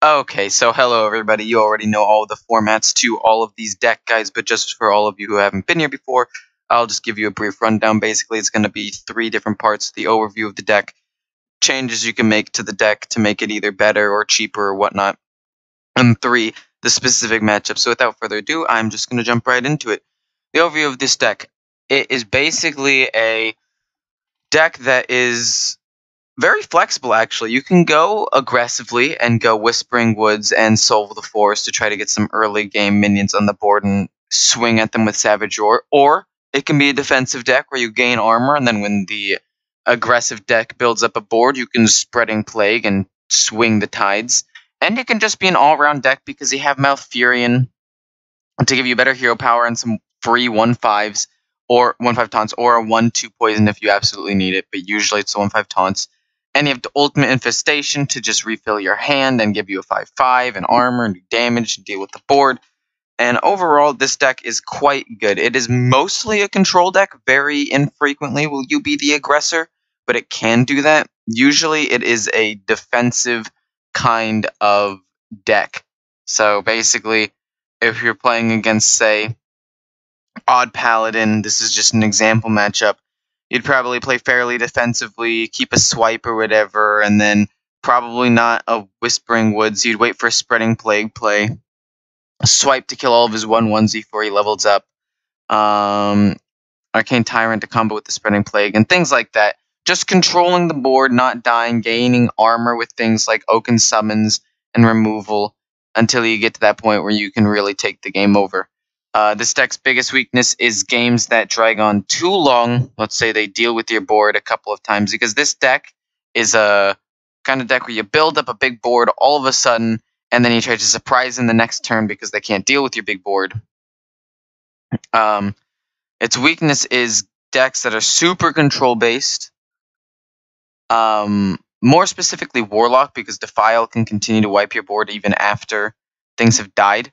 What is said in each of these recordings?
Okay, so hello everybody. You already know all the formats to all of these deck guides, but just for all of you who haven't been here before, I'll just give you a brief rundown. Basically, it's going to be 3 different parts: the overview of the deck, changes you can make to the deck to make it either better or cheaper or whatnot, and 3, the specific matchup. So without further ado, I'm just going to jump right into it. The overview of this deck. It is basically a deck that is very flexible, actually. You can go aggressively and go Whispering Woods and Soul of the Forest to try to get some early game minions on the board and swing at them with Savage Roar. Or it can be a defensive deck where you gain armor, and then when the aggressive deck builds up a board, you can Spreading Plague and swing the tides. And it can just be an all-round deck because you have Malfurion to give you better hero power and some free 1/5s or 1/5 taunts, or a 1/2 poison if you absolutely need it, but usually it's a 1/5 taunts. And you have the Ultimate Infestation to just refill your hand and give you a 5/5 and armor and do damage and deal with the board. And overall, this deck is quite good. It is mostly a control deck. Very infrequently will you be the aggressor, but it can do that. Usually it is a defensive kind of deck. So basically, if you're playing against, say, Odd Paladin, this is just an example matchup, you'd probably play fairly defensively, keep a swipe or whatever, and then probably not a Whispering Woods. You'd wait for a Spreading Plague play, a swipe to kill all of his 1/1s before he levels up, Arcane Tyrant to combo with the Spreading Plague, and things like that. Just controlling the board, not dying, gaining armor with things like Oaken Summons and removal until you get to that point where you can really take the game over. This deck's biggest weakness is games that drag on too long. Let's say they deal with your board a couple of times, because this deck is a kind of deck where you build up a big board all of a sudden, and then you try to surprise in the next turn because they can't deal with your big board. Its weakness is decks that are super control-based. More specifically, Warlock, because Defile can continue to wipe your board even after things have died.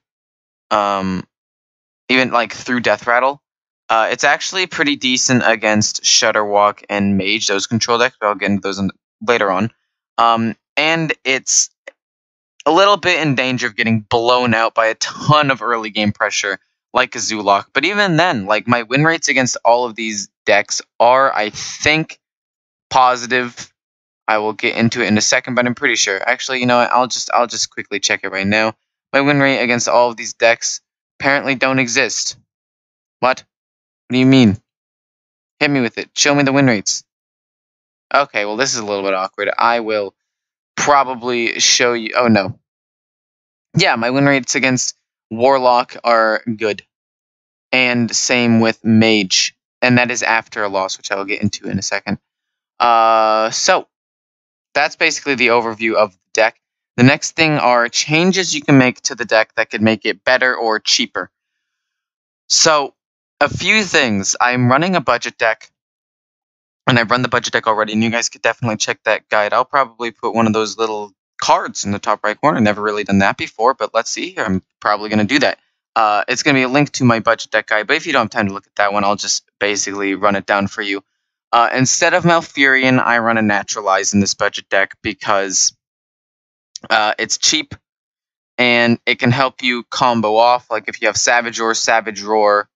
Even like through Death Rattle. It's actually pretty decent against Shudderwalk and Mage, those control decks, but I'll get into those later on. And it's a little bit in danger of getting blown out by a ton of early game pressure, like a Zoolock. But even then, like, my win rates against all of these decks are, I think, positive. I will get into it in a second, but I'm pretty sure. Actually, you know what? I'll just quickly check it right now. My win rate against all of these decks apparently don't exist. What? What do you mean? Hit me with it. Show me the win rates. Okay, well, this is a little bit awkward. I will probably show you. Oh, no. Yeah, my win rates against Warlock are good. And same with Mage. And that is after a loss, which I will get into in a second. So, that's basically the overview of the deck. The next thing are changes you can make to the deck that could make it better or cheaper. So, a few things. I'm running a budget deck, and I've run the budget deck already, and you guys could definitely check that guide. I'll probably put one of those little cards in the top right corner. Never really done that before, but let's see here. I'm probably going to do that. It's going to be a link to my budget deck guide, but if you don't have time to look at that one, I'll just basically run it down for you. Instead of Malfurion, I run a Naturalize in this budget deck because it's cheap, and it can help you combo off. Like if you have Savage Roar,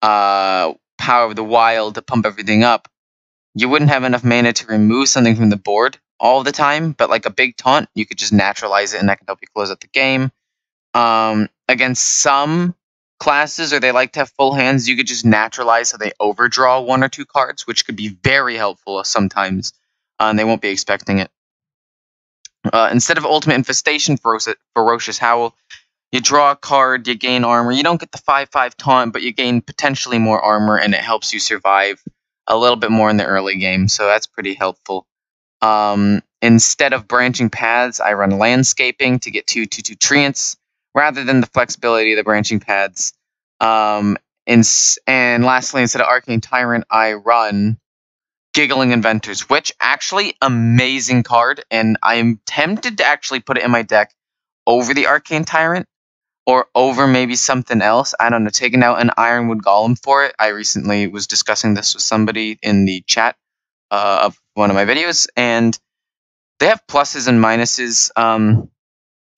Power of the Wild to pump everything up, you wouldn't have enough mana to remove something from the board all the time, but like a big taunt, you could just Naturalize it, and that can help you close out the game. Against some classes, or they like to have full hands, you could just Naturalize so they overdraw 1 or 2 cards, which could be very helpful sometimes, and they won't be expecting it. Instead of Ultimate Infestation, Ferocious Howl, you draw a card, you gain armor. You don't get the 5/5 taunt, but you gain potentially more armor, and it helps you survive a little bit more in the early game, so that's pretty helpful. Instead of Branching Paths, I run Landscaping to get 2/2/2 Treants, rather than the flexibility of the Branching Paths. And lastly, instead of Arcane Tyrant, I run Giggling Inventors, which actually, amazing card, and I'm tempted to actually put it in my deck over the Arcane Tyrant, or over maybe something else. I don't know, taking out an Ironwood Golem for it. I recently was discussing this with somebody in the chat of one of my videos, and they have pluses and minuses.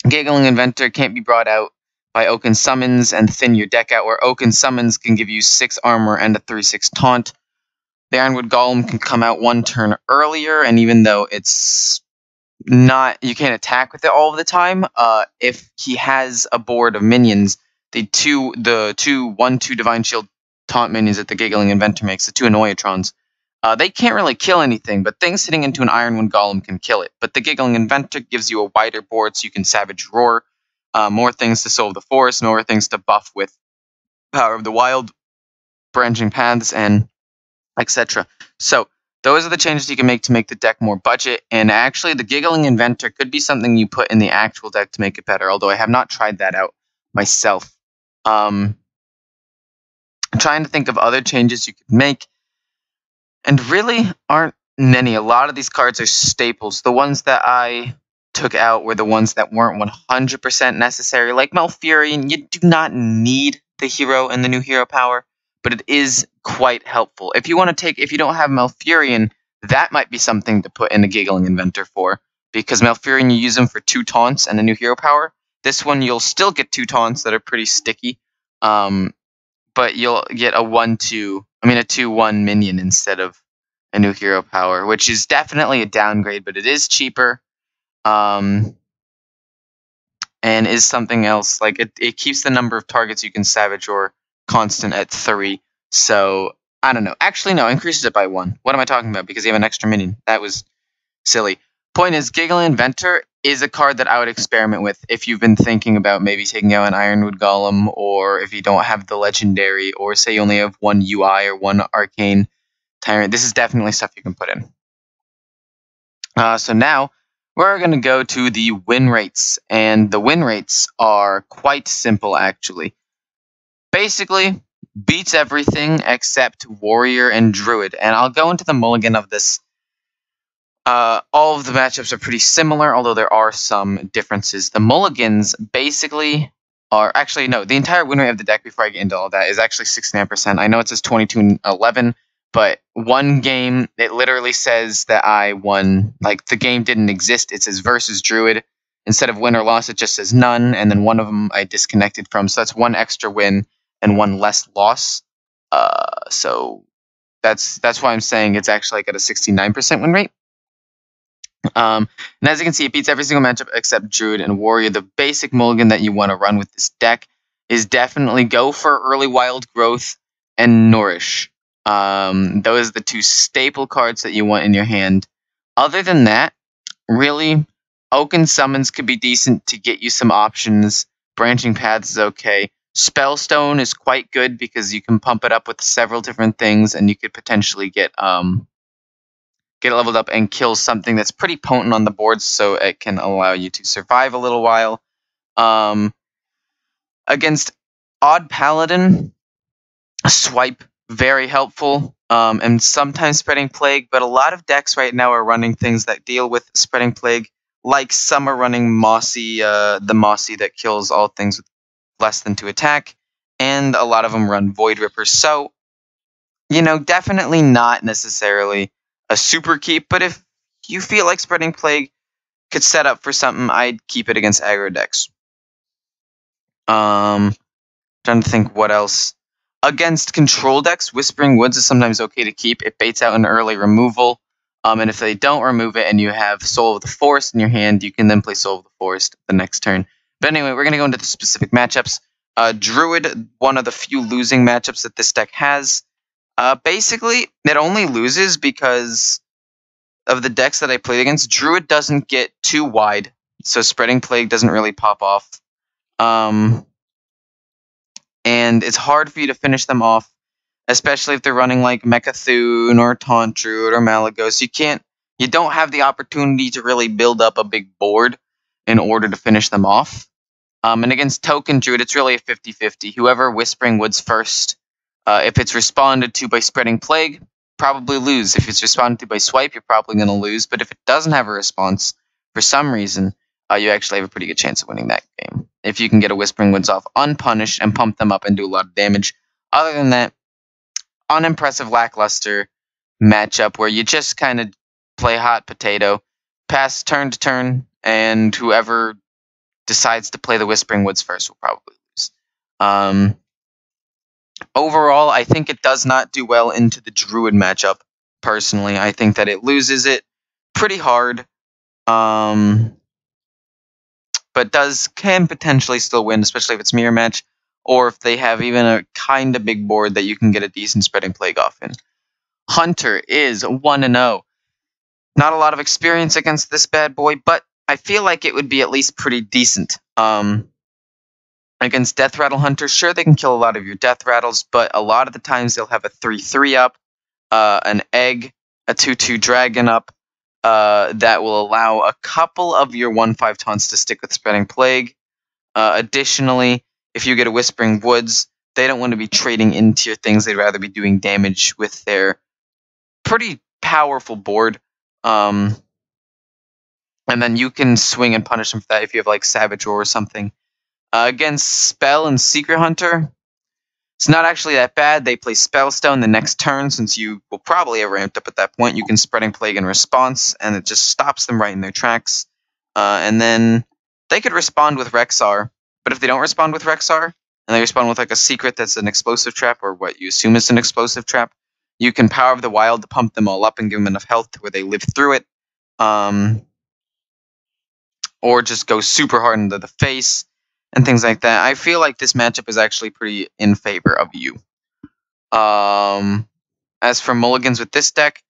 Giggling Inventor can't be brought out by Oaken Summons and thin your deck out, where Oaken Summons can give you 6 armor and a 3/6 taunt. The Ironwood Golem can come out 1 turn earlier, and even though it's not, you can't attack with it all of the time, if he has a board of minions, the two 1/2 Divine Shield taunt minions that the Giggling Inventor makes, the 2 Annoyatrons, they can't really kill anything, but things hitting into an Ironwood Golem can kill it. But the Giggling Inventor gives you a wider board, so you can Savage Roar, more things to Soul of the Forest, more things to buff with Power of the Wild, Branching Paths, and etc. So those are the changes you can make to make the deck more budget. And actually, the Giggling Inventor could be something you put in the actual deck to make it better, although I have not tried that out myself. I'm trying to think of other changes you could make, and really aren't many. A lot of these cards are staples. The ones that I took out were the ones that weren't 100% necessary, like Malfurion. You do not need the hero and the new hero power, but it is quite helpful. If you don't have Malfurion, that might be something to put in a Giggling Inventor for, because Malfurion, you use him for 2 taunts and a new hero power. This one, you'll still get 2 taunts that are pretty sticky, but you'll get a 2/1 minion instead of a new hero power, which is definitely a downgrade, but it is cheaper, and is something else. Like, it keeps the number of targets you can Savage or constant at 3. So I don't know. Actually, no, increases it by 1. What am I talking about? Because you have an extra minion. That was silly. Point is, Giggling Inventor is a card that I would experiment with if you've been thinking about maybe taking out an Ironwood Golem, or if you don't have the legendary, or say you only have 1 UI or 1 Arcane Tyrant. This is definitely stuff you can put in. So now we're going to go to the win rates, and the win rates are quite simple, actually. Basically, beats everything except Warrior and Druid, and I'll go into the mulligan of this. All of the matchups are pretty similar, although there are some differences. The mulligans basically are, actually, no, the entire win rate of the deck, before I get into all that, is actually 69%. I know it says 22-11, but one game, it literally says that I won. Like, the game didn't exist. It says versus Druid. Instead of win or loss, it just says none, and then one of them I disconnected from. So that's 1 extra win and 1 less loss. So that's why I'm saying it's actually like at a 69% win rate. And as you can see, it beats every single matchup except Druid and Warrior. The basic mulligan that you want to run with this deck is definitely go for early Wild Growth and Nourish. Those are the 2 staple cards that you want in your hand. Other than that, really, Oaken Summons could be decent to get you some options. Branching Paths is okay. Spellstone is quite good because you can pump it up with several different things, and you could potentially get it leveled up and kill something that's pretty potent on the board, so it can allow you to survive a little while. Against Odd Paladin, Swipe, very helpful, and sometimes Spreading Plague, but a lot of decks right now are running things that deal with Spreading Plague, like some are running Mossy, the Mossy that kills all things with less than 2 attack, and a lot of them run Void Ripper, so, definitely not necessarily a super keep, but if you feel like Spreading Plague could set up for something, I'd keep it against aggro decks. Trying to think what else. Against control decks, Whispering Woods is sometimes okay to keep. It baits out an early removal, and if they don't remove it and you have Soul of the Forest in your hand, you can then play Soul of the Forest the next turn. But anyway, we're going to go into the specific matchups. Druid, one of the few losing matchups that this deck has. Basically, it only loses because of the decks that I played against. Druid doesn't get too wide, so Spreading Plague doesn't really pop off. And it's hard for you to finish them off, especially if they're running like Mecha'thun or Taunt Druid or Malygos. You don't have the opportunity to really build up a big board in order to finish them off. And against Token Druid, it's really a 50-50. Whoever Whispering Woods first, if it's responded to by Spreading Plague, probably lose. If it's responded to by Swipe, you're probably going to lose. But if it doesn't have a response, for some reason, you actually have a pretty good chance of winning that game. If you can get a Whispering Woods off unpunished and pump them up and do a lot of damage. Other than that, unimpressive, lackluster matchup where you just kind of play hot potato, pass turn to turn, and whoever decides to play the Whispering Woods first will probably lose. Overall, I think it does not do well into the Druid matchup, personally. I think that it loses it pretty hard, but can potentially still win, especially if it's mirror match, or if they have even a kind of big board that you can get a decent Spreading Plague off in. Hunter is 1-0. Not a lot of experience against this bad boy, but I feel like it would be at least pretty decent. Against Death Rattle Hunters, sure, they can kill a lot of your Death Rattles, but a lot of the times they'll have a 3/3 up, an egg, a 2/2 dragon up, that will allow a couple of your 1/5 taunts to stick with Spreading Plague. Additionally, if you get a Whispering Woods, they don't want to be trading into your things. They'd rather be doing damage with their pretty powerful board. And then you can swing and punish them for that if you have like Savage Roar or something. Against Spell and Secret Hunter, it's not actually that bad. They play Spellstone the next turn, since you will probably have ramped up at that point. You can Spreading Plague in response, and it just stops them right in their tracks. And then they could respond with Rexar, but if they don't respond with Rexar, and they respond with like a secret that's an explosive trap, or what you assume is an explosive trap, you can Power of the Wild to pump them all up and give them enough health to where they live through it. Or just go super hard into the face and things like that. I feel like this matchup is actually pretty in favor of you. As for mulligans with this deck,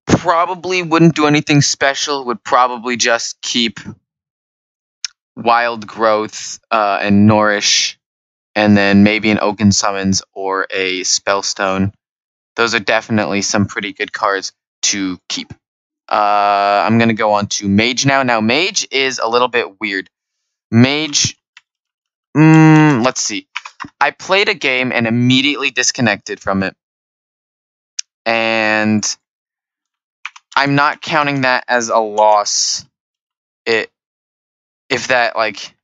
probably wouldn't do anything special. Would probably just keep Wild Growth and Nourish, and then maybe an Oaken Summons or a Spellstone. Those are definitely some pretty good cards to keep. I'm going to go on to Mage now. Now, Mage is a little bit weird. Mage, let's see. I played a game and immediately disconnected from it. And I'm not counting that as a loss. If that, like...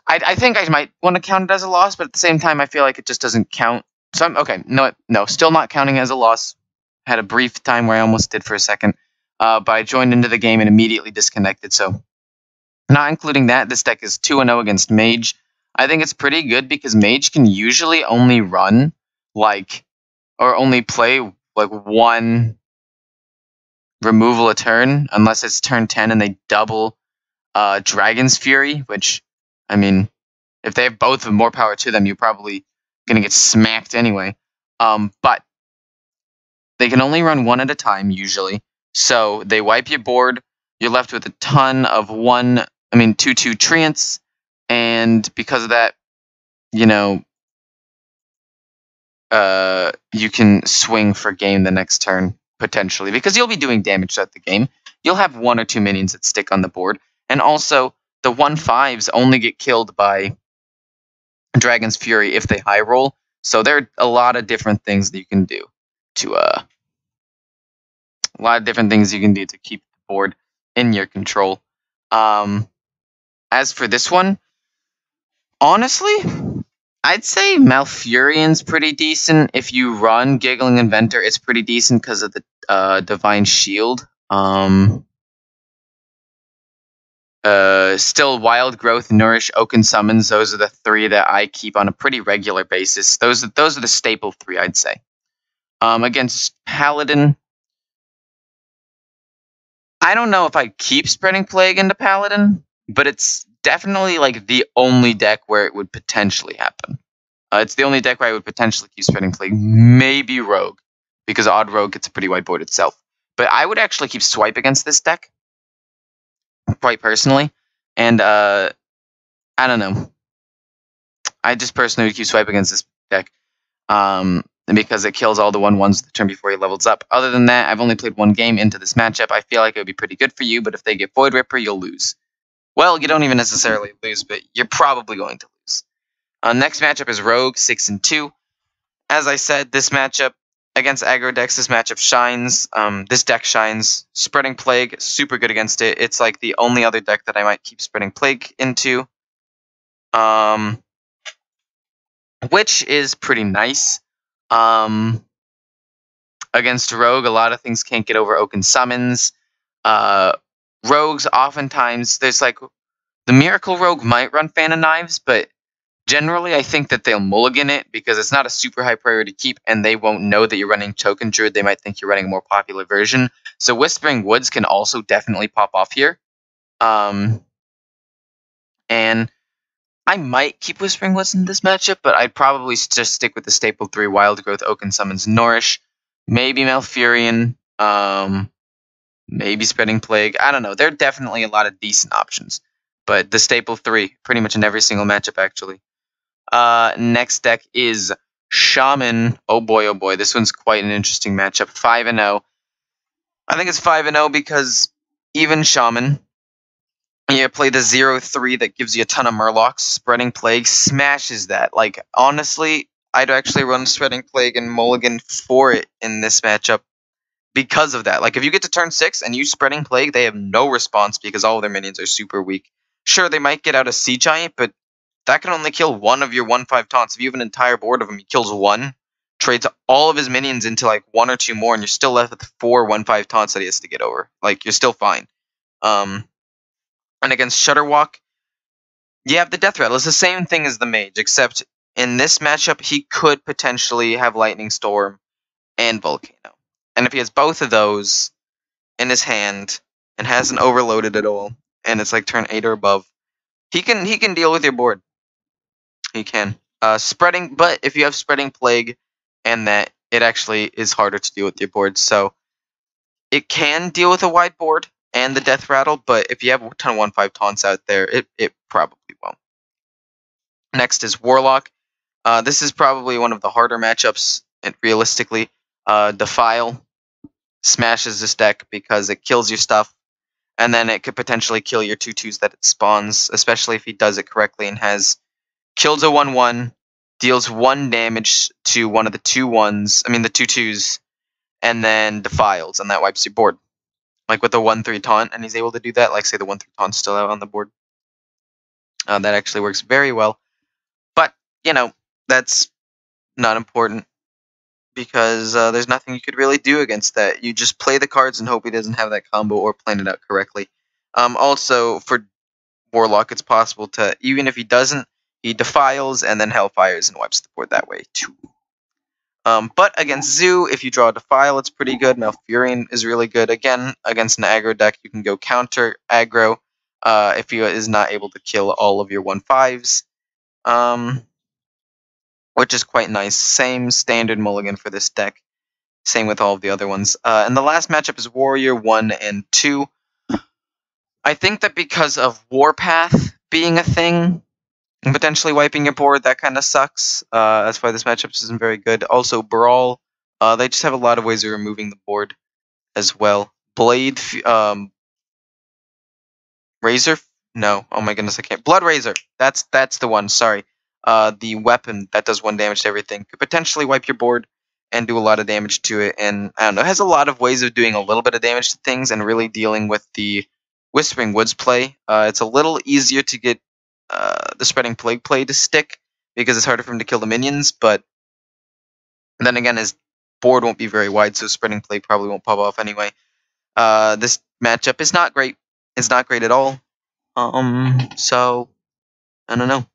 I think I might want to count it as a loss, but at the same time, I feel like it just doesn't count. So I'm, okay, no, still not counting as a loss. Had a brief time where I almost did for a second. But I joined into the game and immediately disconnected, so... Not including that, this deck is 2-0 against Mage. I think it's pretty good because Mage can usually only run, like, or only play, like, one removal a turn, unless it's turn 10 and they double Dragon's Fury, which, I mean, if they have both of them, more power to them, you're probably going to get smacked anyway. But they can only run one at a time, usually. So they wipe your board, you're left with a ton of 2/2 treants, and because of that, you know, you can swing for game the next turn, potentially, because you'll be doing damage throughout the game. You'll have 1 or 2 minions that stick on the board, and also, the 1/5s only get killed by Dragon's Fury if they high roll, so there are a lot of different things that you can do to, keep the board in your control. As for this one, honestly, I'd say Malfurion's pretty decent. If you run Giggling Inventor, it's pretty decent because of the Divine Shield. Still, Wild Growth, Nourish, Oaken Summons, those are the 3 that I keep on a pretty regular basis. Those are the staple 3, I'd say. Against Paladin, I don't know if I keep Spreading Plague into Paladin, but it's definitely like the only deck where it would potentially happen. It's the only deck where I would potentially keep Spreading Plague. Maybe Rogue, because Odd Rogue gets a pretty wide board itself. But I would actually keep Swipe against this deck, quite personally. And I don't know. I just personally would keep Swipe against this deck. Because it kills all the 1/1s the turn before he levels up. Other than that, I've only played 1 game into this matchup. I feel like it would be pretty good for you, but if they get Void Ripper, you'll lose. Well, you don't even necessarily lose, but you're probably going to lose. Next matchup is Rogue, 6-2. As I said, this matchup against aggro decks, this matchup shines. This deck shines. Spreading Plague, super good against it. It's like the only other deck that I might keep Spreading Plague into. Which is pretty nice. Against Rogue, a lot of things can't get over Oaken Summons. rogues, oftentimes, there's like, the Miracle Rogue might run Fan of Knives, but generally I think that they'll mulligan it because it's not a super high priority keep, and they won't know that you're running Token Druid. They might think you're running a more popular version. So Whispering Woods can also definitely pop off here. And I might keep Whispering Woods in this matchup, but I'd probably just stick with the staple 3 Wild Growth, Oaken Summons, Nourish, maybe Malfurion, maybe Spreading Plague. I don't know. There are definitely a lot of decent options, but the staple 3 pretty much in every single matchup, actually. Next deck is Shaman. Oh boy, this one's quite an interesting matchup. 5-0. I think it's 5-0 because even Shaman, you play the 0-3 that gives you a ton of Murlocs. Spreading Plague smashes that. Like, honestly, I'd actually run Spreading Plague and mulligan for it in this matchup because of that. Like, if you get to turn 6 and you Spreading Plague, they have no response because all of their minions are super weak. Sure, they might get out a Sea Giant, but that can only kill one of your 1/5 taunts. If you have an entire board of him, he kills one, trades all of his minions into like 1 or 2 more, and you're still left with 4 1/5 taunts that he has to get over. Like, you're still fine. And against Shudderwalk, you have the Death Rattle. It's the same thing as the Mage, except in this matchup, he could potentially have Lightning Storm and Volcano. And if he has both of those in his hand and hasn't overloaded at all, and it's like turn 8 or above, he can deal with your board. He can. Spreading, but if you have Spreading Plague and that, it actually is harder to deal with your board. So it can deal with a wide board and the Death Rattle, but if you have a ton of 1/5 taunts out there, it probably won't. Next is Warlock. This is probably one of the harder matchups, realistically. Defile smashes this deck because it kills your stuff, and then it could potentially kill your 2/2s that it spawns, especially if he does it correctly and has kills a 1/1, deals 1 damage to one of the 2/2s, and then defiles, and that wipes your board. Like with the 1/3 taunt, and he's able to do that, like say the 1/3 taunt's still out on the board. That actually works very well. But, that's not important because there's nothing you could really do against that. You just play the cards and hope he doesn't have that combo or plan it out correctly. Also, for Warlock, it's possible to, even if he doesn't, he defiles and then Hellfires and wipes the board that way too. But against Zoo, if you draw a Defile, it's pretty good. Malfurion is really good. Again, against an aggro deck, you can go counter aggro if he is not able to kill all of your 1/5s, which is quite nice. Same standard mulligan for this deck. Same with all of the other ones. And the last matchup is Warrior 1 and 2. I think that because of Warpath being a thing, and potentially wiping your board, that kind of sucks. That's why this matchup isn't very good. Also, Brawl, they just have a lot of ways of removing the board as well. Blade, Razor? No, oh my goodness, I can't. Blood Razor, that's the one, sorry. The weapon that does 1 damage to everything could potentially wipe your board and do a lot of damage to it. And, I don't know, it has a lot of ways of doing a little bit of damage to things and really dealing with the Whispering Woods play. It's a little easier to get the Spreading Plague play to stick because it's harder for him to kill the minions, but then again, his board won't be very wide, so Spreading Plague probably won't pop off anyway. This matchup is not great. It's not great at all. So I don't know.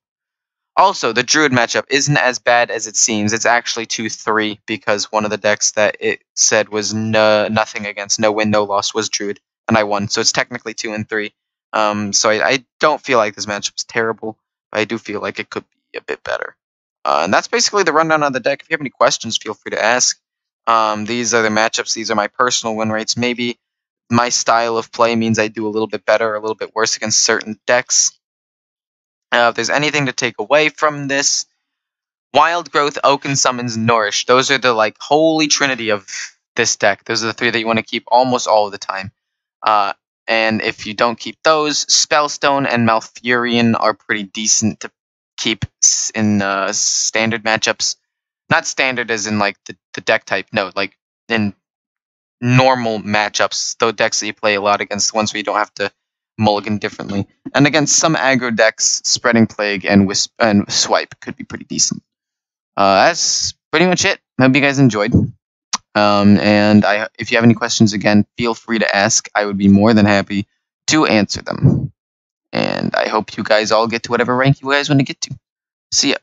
Also, the Druid matchup isn't as bad as it seems. It's actually 2-3 because one of the decks that it said was nothing against, no win, no loss, was Druid, and I won. So it's technically 2 and 3. So I don't feel like this matchup's terrible, but I do feel like it could be a bit better. And that's basically the rundown of the deck. If you have any questions, feel free to ask. These are the matchups. These are my personal win rates. Maybe my style of play means I do a little bit better or a little bit worse against certain decks. If there's anything to take away from this, Wild Growth, Oaken Summons, Nourish. Those are the holy trinity of this deck. Those are the 3 that you want to keep almost all of the time. And if you don't keep those, Spellstone and Malfurion are pretty decent to keep in standard matchups. Not standard as in the deck type, no, in normal matchups, those decks that you play a lot against, the ones where you don't have to mulligan differently. And against some aggro decks, Spreading Plague and Swipe could be pretty decent. That's pretty much it. I hope you guys enjoyed. And if you have any questions, again, feel free to ask. I would be more than happy to answer them. And I hope you guys all get to whatever rank you guys want to get to. See ya.